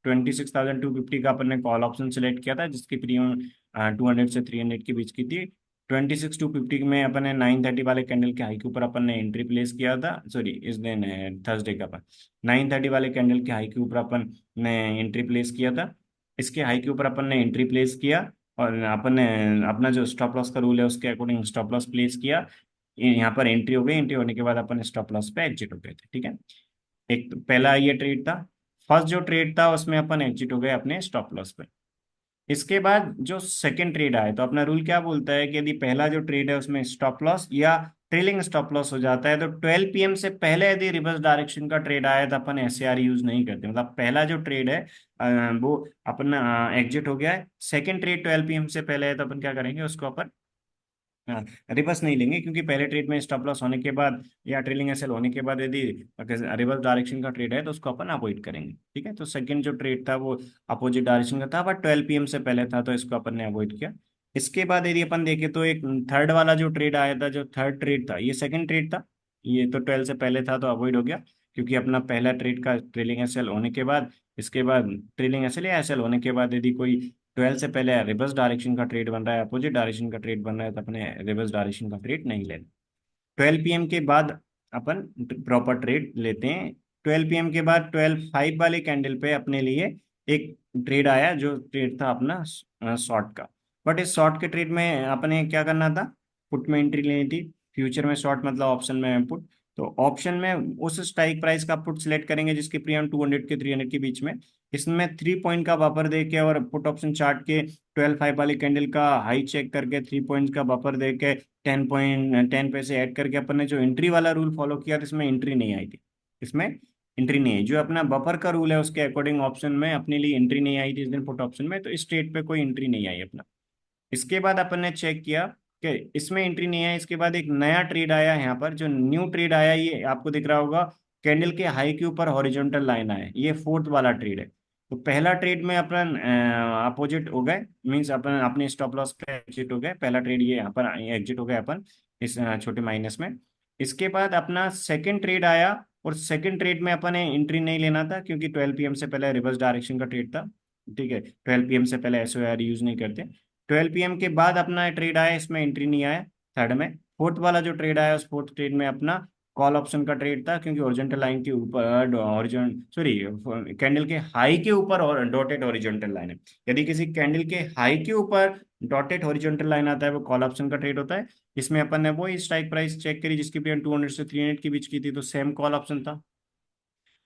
26,250 का अपन ने कॉल ऑप्शन सेलेक्ट किया था जिसकी प्रीमियम 200 से 300 के बीच की थी। 26,250 में अपन ने 9:30 वाले कैंडल के हाई के ऊपर अपन ने एंट्री प्लेस किया था। सॉरी, इस दिन थर्सडे का अपन 9:30 वाले कैंडल के हाई के ऊपर अपन ने एंट्री प्लेस किया था। इसके हाई के ऊपर अपन ने एंट्री प्लेस किया, और अपन ने अपना जो स्टॉप लॉस का रूल है उसके अकॉर्डिंग स्टॉप लॉस प्लेस किया। यहाँ पर एंट्री हो गई, एंट्री होने के बाद अपन स्टॉप लॉस पे एग्जिट हो गए थे, ठीक है। एक तो पहला ये ट्रेड था, फर्स्ट जो ट्रेड था उसमें अपन एग्जिट हो गए अपने स्टॉप लॉस पे। इसके बाद जो सेकंड ट्रेड आया, तो अपना रूल क्या बोलता है कि यदि पहला जो ट्रेड है उसमें स्टॉप लॉस या ट्रेलिंग स्टॉप लॉस हो जाता है, तो 12 पीएम से पहले यदि रिवर्स डायरेक्शन का ट्रेड आया तो अपन एसएआर यूज नहीं करते। मतलब पहला जो ट्रेड है वो अपना एग्जिट हो गया है। सेकंड ट्रेड 12 पीएम से पहले है तो अपन क्या करेंगे, उसको अपन हाँ, रिवर्स नहीं लेंगे, क्योंकि पहले ट्रेड में स्टॉप लॉस होने के बाद या ट्रेलिंग एसएल होने के बाद यदि रिवर्स डायरेक्शन का ट्रेड है तो उसको अपन अवॉइड करेंगे, ठीक है। तो सेकंड जो ट्रेड था वो अपोजिट डायरेक्शन का था, बट 12 पीएम से पहले था तो इसको अपन ने अवॉइड किया। इसके बाद यदि अपन देखें तो एक थर्ड वाला जो ट्रेड आया था, जो थर्ड ट्रेड था, ये सेकंड ट्रेड था। ये तो 12 से पहले था तो अवॉइड हो गया, क्योंकि अपना पहला ट्रेड का ट्रेलिंग एसएल होने के बाद, इसके बाद ट्रेलिंग एसएल या एसएल होने के बाद यदि कोई 12 से पहले रिवर्स डायरेक्शन का ट्रेड बन रहा है, अपोजिट डायरेक्शन का ट्रेड बन रहा है, तो अपने रिवर्स डायरेक्शन का ट्रेड नहीं लेना। 12 पीएम के बाद अपन प्रॉपर ट्रेड लेते हैं। 12 पीएम के बाद 12:05 वाले कैंडल पे अपने लिए एक ट्रेड आया, जो ट्रेड था अपना शॉर्ट का। बट इस शॉर्ट के ट्रेड में अपने क्या करना था, पुट में एंट्री लेनी थी। फ्यूचर में शॉर्ट मतलब ऑप्शन में पुट। तो ऑप्शन में उस स्ट्राइक प्राइस का पुट सिलेक्ट करेंगे जिसकी प्रीमियम 200 के 300 के बीच में। इसमें 3 पॉइंट का बफर दे के और पुट ऑप्शन चार्ट के 12:05 वाले कैंडल का हाई चेक करके 3 पॉइंट्स का बफर दे के 10 पैसे ऐड करके अपन ने जो एंट्री वाला रूल फॉलो किया था, इसमें एंट्री नहीं आई थी। इसमें एंट्री नहीं आई, जो अपना बफर का रूल है उसके अकॉर्डिंग ऑप्शन में अपने लिए एंट्री नहीं आई थी इस दिन पुट ऑप्शन में, तो इस ट्रेड पे कोई एंट्री नहीं आई अपना। इसके बाद अपन ने चेक किया कि इसमें एंट्री नहीं है। इसके बाद एक नया ट्रेड आया, यहाँ पर जो न्यू ट्रेड आया ये आपको दिख रहा होगा, कैंडल के हाई के ऊपर हॉरिजॉन्टल लाइन आया, ये फोर्थ वाला ट्रेड है। तो पहला ट्रेड में अपन अपोजिट हो गए, मींस अपन अपने स्टॉप लॉस पे एग्जिट हो गए। पहला ट्रेड ये यहाँ पर एग्जिट हो गए अपन इस छोटे माइनस में। इसके बाद अपना सेकंड ट्रेड आया, और सेकंड ट्रेड में अपन ने एंट्री नहीं लेना था क्योंकि 12 पीएम से पहले रिवर्स डायरेक्शन का ट्रेड था, ठीक है। 12 पीएम से पहले एसओआर यूज नहीं करते। 12 पीएम के बाद अपना ट्रेड आया, इसमें एंट्री नहीं आया थर्ड में। फोर्थ वाला जो ट्रेड आया, उस फोर्थ ट्रेड में अपना कॉल ऑप्शन का ट्रेड था, क्योंकि ओरिजेंटल लाइन के ऊपर हॉरिजॉन सॉरी कैंडल के हाई के ऊपर और डॉटेड हॉरिजॉन्टल लाइन है। यदि किसी कैंडल के हाई के ऊपर डॉटेड हॉरिजॉन्टल लाइन आता है वो कॉल ऑप्शन का ट्रेड होता है। इसमें अपन ने वही स्ट्राइक प्राइस चेक करी जिसकी प्रीमियम 200 से 300 के बीच की थी, तो सेम कॉल ऑप्शन था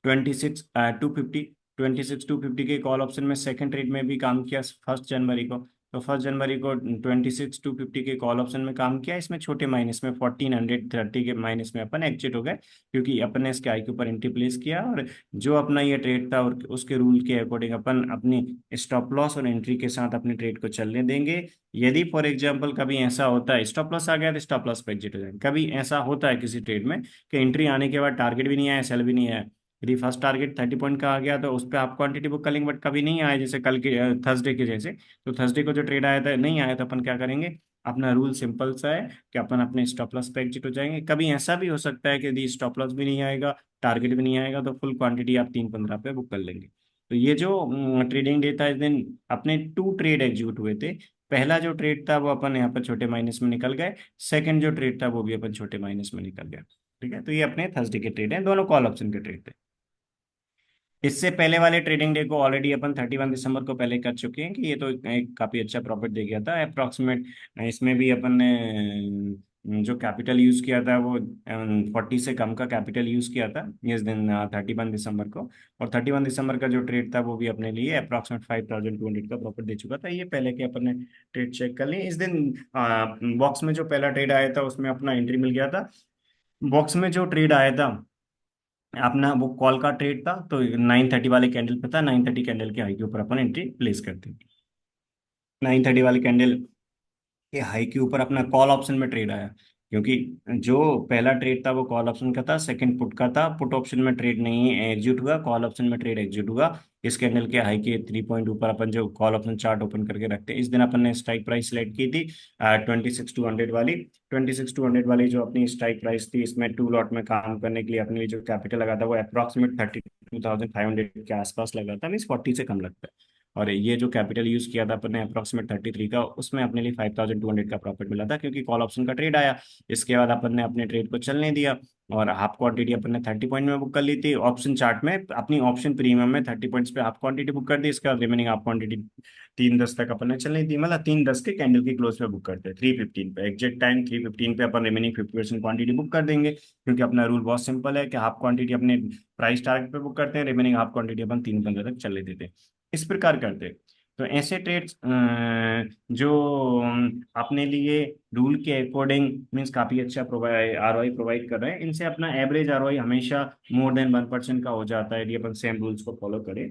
26,250। 26,250 के कॉल ऑप्शन में सेकंड ट्रेड में भी काम किया 1 जनवरी को। तो 1 जनवरी को 26,250 के कॉल ऑप्शन में काम किया, इसमें छोटे माइनस में 1430 के माइनस में अपन एग्जिट हो गए, क्योंकि अपन ने इसके आई के ऊपर एंट्री प्लेस किया। और जो अपना ये ट्रेड था और उसके रूल के अकॉर्डिंग अपन अपनी स्टॉप लॉस और एंट्री के साथ अपने ट्रेड को चलने देंगे। यदि फॉर एग्जाम्पल कभी ऐसा होता है स्टॉप लॉस आ गया तो स्टॉप लॉस पे एग्जिट हो जाएंगे। कभी ऐसा होता है किसी ट्रेड में कि एंट्री आने के बाद टारगेट भी नहीं आया, सेल भी नहीं आया, यदि फर्स्ट टारगेट 30 पॉइंट का आ गया तो उस पर आप क्वांटिटी बुक कर लेंगे, बट कभी नहीं आया जैसे कल के थर्सडे के जैसे, तो थर्सडे को जो ट्रेड आया था नहीं आया, तो अपन क्या करेंगे, अपना रूल सिंपल सा है कि अपन अपने स्टॉप लॉस पे एग्जिट हो जाएंगे। कभी ऐसा भी हो सकता है कि यदि स्टॉप लॉस भी नहीं आएगा, टारगेट भी नहीं आएगा, तो फुल क्वांटिटी आप 3:15 पे बुक कर लेंगे। तो ये जो ट्रेडिंग डे था, इस दिन अपने 2 ट्रेड एग्जीक्यूट हुए थे। पहला जो ट्रेड था वो अपन यहाँ पर छोटे माइनस में निकल गए, सेकंड जो ट्रेड था वो भी अपन छोटे माइनस में निकल गया। ठीक है, तो ये अपने थर्सडे के ट्रेड हैं, दोनों कॉल ऑप्शन के ट्रेड थे। इससे पहले वाले ट्रेडिंग डे को ऑलरेडी अपन 31 दिसंबर को पहले कर चुके हैं कि ये तो एक काफी अच्छा प्रॉफिट दे गया था अप्रोक्सीमेट। इसमें भी अपन ने जो कैपिटल यूज किया था वो 40 से कम का कैपिटल यूज किया था इस दिन 31 दिसंबर को। और 31 दिसंबर का जो ट्रेड था वो भी अपने लिए अप्रोक्सीमेट 5200 का प्रॉफिट दे चुका था। ये पहले के अपन ने ट्रेड चेक कर लिए। इस दिन बॉक्स में जो पहला ट्रेड आया था उसमें अपना एंट्री मिल गया था। बॉक्स में जो ट्रेड आया था अपना वो कॉल का ट्रेड था, तो 9:30 वाले कैंडल पे था। 9:30 कैंडल के हाई के ऊपर अपन एंट्री प्लेस करते हैं। 9:30 वाले कैंडल के हाई के ऊपर अपना कॉल ऑप्शन में ट्रेड आया, क्योंकि जो पहला ट्रेड था वो कॉल ऑप्शन का था, सेकंड पुट का था। पुट ऑप्शन में ट्रेड नहीं एग्जीक्यूट हुआ, कॉल ऑप्शन में ट्रेड एग्जीक्यूट हुआ। इस कैंडल के हाई के 3 पॉइंट ऊपर अपन जो कॉल ऑप्शन चार्ट ओपन करके रखते हैं, इस दिन अपन ने स्ट्राइक प्राइस सेलेक्ट की थी 26,200 वाली। 26,200 वाली जो अपनी स्ट्राइक प्राइस थी, इसमें 2 लॉट में काम करने के लिए अपने लिए जो कैपिटल लगा था वो अप्रॉक्सीमेट 32,500 के आसपास लगा था, मीन 40 से कम लगता है। और ये जो कैपिटल यूज किया था अपन ने अप्रोक्सीमेट 33 का, उसमें अपने लिए 5200 का प्रॉफिट मिला था, क्योंकि कॉल ऑप्शन का ट्रेड आया। इसके बाद अपन ने अपने ट्रेड को चलने दिया और हाफ क्वांटिटी अपन ने 30 पॉइंट में बुक कर ली थी ऑप्शन चार्ट में। अपनी ऑप्शन प्रीमियम में 30 पॉइंट्स पे हाफ क्वांटिटी बुक कर दी। इसके बाद रिमेनिंग हाफ क्वांटिटी 3:10 तक अपन ने चलनी थी, मतलब 3:10 के कैंडल की क्लोज पे बुक करते हैं। 3:15 पे एग्जैक्ट टाइम 3:15 पे अपन रिमेनिंग 50% क्वांटिटी बुक कर देंगे, क्योंकि अपना रूल बहुत सिंपल है कि हाफ क्वांटिटी अपने प्राइस टारगेट पे बुक करते हैं, रिमेनिंग हाफ क्वांटिटी अपन 3:15 तक चलने देते हैं। इस प्रकार करते हैं। तो ऐसे ट्रेड्स जो अपने लिए रूल के अकॉर्डिंग मीन्स काफी अच्छा प्रोवाइड आरओआई प्रोवाइड कर रहे हैं, इनसे अपना एवरेज आरओआई हमेशा मोर देन 1% का हो जाता है, यदि अपन सेम रूल्स को फॉलो करें।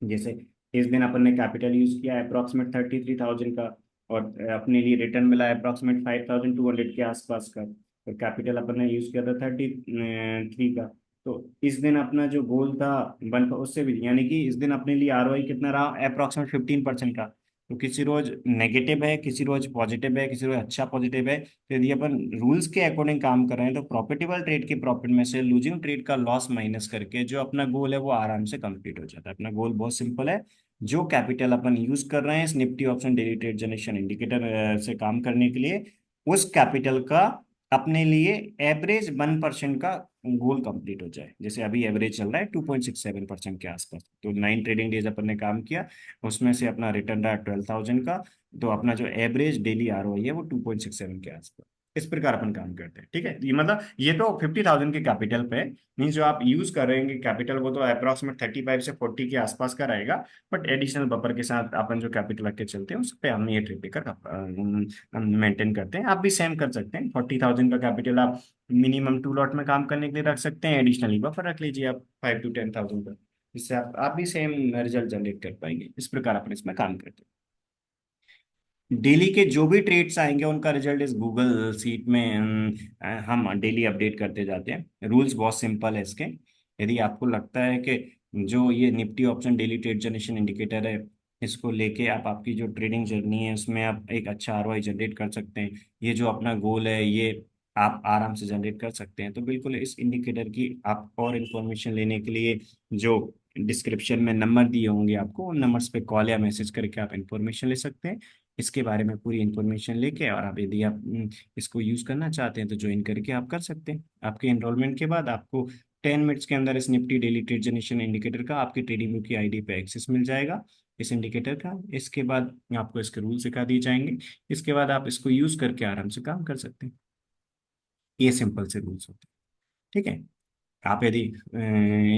जैसे इस दिन अपन ने कैपिटल यूज किया अप्रॉक्सीमेट 33,000 का, और अपने लिए रिटर्न मिला अप्रॉक्सीमेट 5,200 के आसपास का। तो कैपिटल अपन ने यूज किया था 33 का। तो इस दिन अपना जो गोल था वन उससे भी, यानी कि इस दिन अपने लिए आरओआई कितना रहा, अप्रॉक्सीमेट 15% का। तो किसी रोज नेगेटिव है, किसी रोज पॉजिटिव है, किसी रोज अच्छा पॉजिटिव है। तो यदि अपन रूल्स के अकॉर्डिंग काम कर रहे हैं तो प्रॉफिटेबल ट्रेड के प्रॉफिट में से लूजिंग ट्रेड का लॉस माइनस करके जो अपना गोल है वो आराम से कंप्लीट हो जाता है। अपना गोल बहुत सिंपल है। जो कैपिटल अपन यूज कर रहे हैं इस Nifty option daily trade generation indicator से काम करने के लिए, उस कैपिटल का अपने लिए एवरेज 1% का गोल कंप्लीट हो जाए। जैसे अभी एवरेज चल रहा है 2.67% के आसपास, तो 9 ट्रेडिंग डेज अपन ने काम किया, उसमें से अपना रिटर्न रहा 12,000 का। तो अपना जो एवरेज डेली आरओआई है वो 2.67 के आसपास। इस प्रकार अपन काम करते हैं। ठीक है, ये मतलब ये तो 50,000 के कैपिटल पे मीन जो आप यूज कर रहे हैं कैपिटल वो तो अप्रॉक्सीमेट 35 से 40 के आसपास का रहेगा। बट एडिशनल बफर के साथ अपन जो कैपिटल रख के चलते हैं उस पर हम ये ट्रेड कर मेंटेन करते हैं। आप भी सेम कर सकते हैं। 40,000 का कैपिटल आप मिनिमम 2 लॉट में काम करने के लिए रख सकते हैं, एडिशनली बफर रख लीजिए आप 5 to 10,000 का। इससे आप भी सेम रिजल्ट जनरेट कर पाएंगे। इस प्रकार अपन इसमें काम करते हैं। डेली के जो भी ट्रेड्स आएंगे उनका रिजल्ट इस गूगल सीट में हम डेली अपडेट करते जाते हैं। रूल्स बहुत सिंपल है इसके। यदि आपको लगता है कि जो ये Nifty option daily trade generation indicator है, इसको लेके आप आपकी जो ट्रेडिंग जर्नी है उसमें आप एक अच्छा आरओआई जनरेट कर सकते हैं, ये जो अपना गोल है ये आप आराम से जनरेट कर सकते हैं, तो बिल्कुल इस इंडिकेटर की आप और इन्फॉर्मेशन लेने के लिए जो डिस्क्रिप्शन में नंबर दिए होंगे आपको, उन नंबर्स पे कॉल या मैसेज करके आप इन्फॉर्मेशन ले सकते हैं। इसके बारे में पूरी इन्फॉर्मेशन लेके, और आप यदि आप इसको यूज़ करना चाहते हैं तो ज्वाइन करके आप कर सकते हैं। आपके एनरोलमेंट के बाद आपको 10 मिनट्स के अंदर इस Nifty daily trade generation indicator का आपकी ट्रेडिंग बुक की आईडी पे एक्सेस मिल जाएगा, इस इंडिकेटर का। इसके बाद आपको इसके रूल सिखा दिए जाएंगे। इसके बाद आप इसको यूज़ करके आराम से काम कर सकते हैं। ये सिंपल से रूल्स होते हैं। ठीक है, आप यदि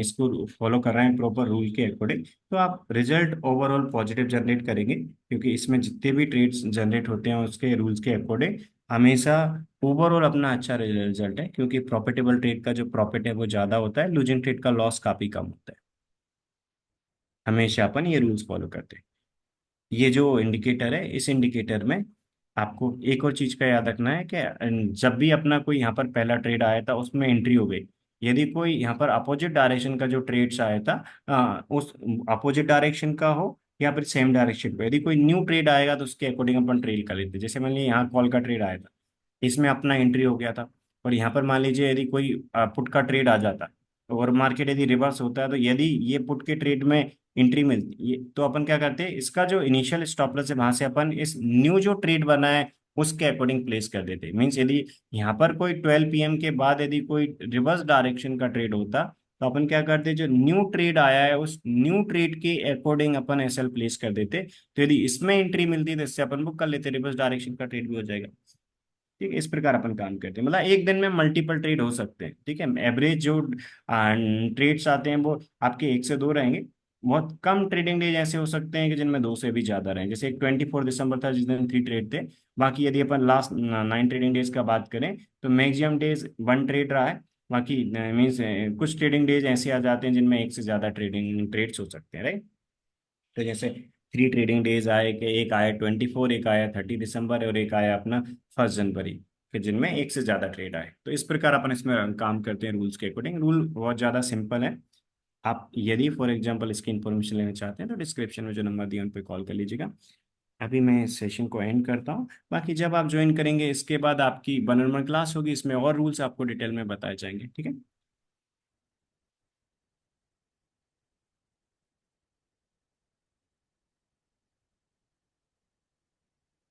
इसको फॉलो कर रहे हैं प्रॉपर रूल के अकॉर्डिंग, तो आप रिजल्ट ओवरऑल पॉजिटिव जनरेट करेंगे, क्योंकि इसमें जितने भी ट्रेड्स जनरेट होते हैं उसके रूल्स के अकॉर्डिंग हमेशा ओवरऑल अपना अच्छा रिजल्ट है, क्योंकि प्रॉफिटेबल ट्रेड का जो प्रॉफिट है वो ज़्यादा होता है, लूजिंग ट्रेड का लॉस काफ़ी कम होता है। हमेशा अपन ये रूल्स फॉलो करते हैं। ये जो इंडिकेटर है इस इंडिकेटर में आपको एक और चीज़ का याद रखना है कि जब भी अपना कोई यहाँ पर पहला ट्रेड आया था उसमें एंट्री हो गई, यदि कोई यहाँ पर अपोजिट डायरेक्शन का जो ट्रेड्स आया था, उस अपोजिट डायरेक्शन का हो या फिर सेम डायरेक्शन पे, यदि कोई न्यू ट्रेड आएगा तो उसके अकॉर्डिंग अपन ट्रेड कर लेते हैं। जैसे मान लीजिए यहाँ कॉल का ट्रेड आया था, इसमें अपना एंट्री हो गया था, और यहाँ पर मान लीजिए यदि कोई पुट का ट्रेड आ जाता और मार्केट यदि रिवर्स होता है, तो यदि ये पुट के ट्रेड में एंट्री मिलती ये, तो अपन क्या करते हैं, इसका जो इनिशियल स्टॉप लॉस है वहां से अपन इस न्यू जो ट्रेड बना है उसके अकॉर्डिंग प्लेस कर देते हैं। मीन्स यदि यहाँ पर कोई 12 PM के बाद यदि कोई रिवर्स डायरेक्शन का ट्रेड होता, तो अपन क्या करते, जो न्यू ट्रेड आया है उस न्यू ट्रेड के अकॉर्डिंग अपन एसएल प्लेस कर देते। तो यदि इसमें एंट्री मिलती तो इससे अपन बुक कर लेते, रिवर्स डायरेक्शन का ट्रेड भी हो जाएगा। ठीक है, इस प्रकार अपन काम करते हैं। मतलब एक दिन में मल्टीपल ट्रेड हो सकते हैं। ठीक है, एवरेज जो ट्रेड्स आते हैं वो आपके 1 से 2 रहेंगे। बहुत कम ट्रेडिंग डेज ऐसे हो सकते हैं कि जिनमें 2 से भी ज्यादा रहें। जैसे एक 24 दिसंबर था जिस दिन 3 ट्रेड थे। बाकी यदि अपन लास्ट 9 ट्रेडिंग डेज का बात करें तो मैक्सिमम डेज 1 ट्रेड रहा है। बाकी मीन्स कुछ ट्रेडिंग डेज ऐसे आ जाते हैं जिनमें 1 से ज्यादा ट्रेडिंग ट्रेड्स हो सकते हैं, राइट। तो जैसे 3 ट्रेडिंग डेज आए कि एक आया 24, एक आया 30 दिसंबर, और एक आया अपना 1 जनवरी, कि जिनमें 1 से ज्यादा ट्रेड आए। तो इस प्रकार अपन इसमें काम करते हैं रूल्स के अकॉर्डिंग। रूल बहुत ज्यादा सिंपल है। आप यदि फॉर एग्जांपल इसकी इन्फॉर्मेशन लेना चाहते हैं तो डिस्क्रिप्शन में जो नंबर दिया उन पर कॉल कर लीजिएगा। अभी मैं सेशन को एंड करता हूँ। बाकी जब आप ज्वाइन करेंगे इसके बाद आपकी 1-on-1 क्लास होगी, इसमें और रूल्स आपको डिटेल में बताए जाएंगे। ठीक है।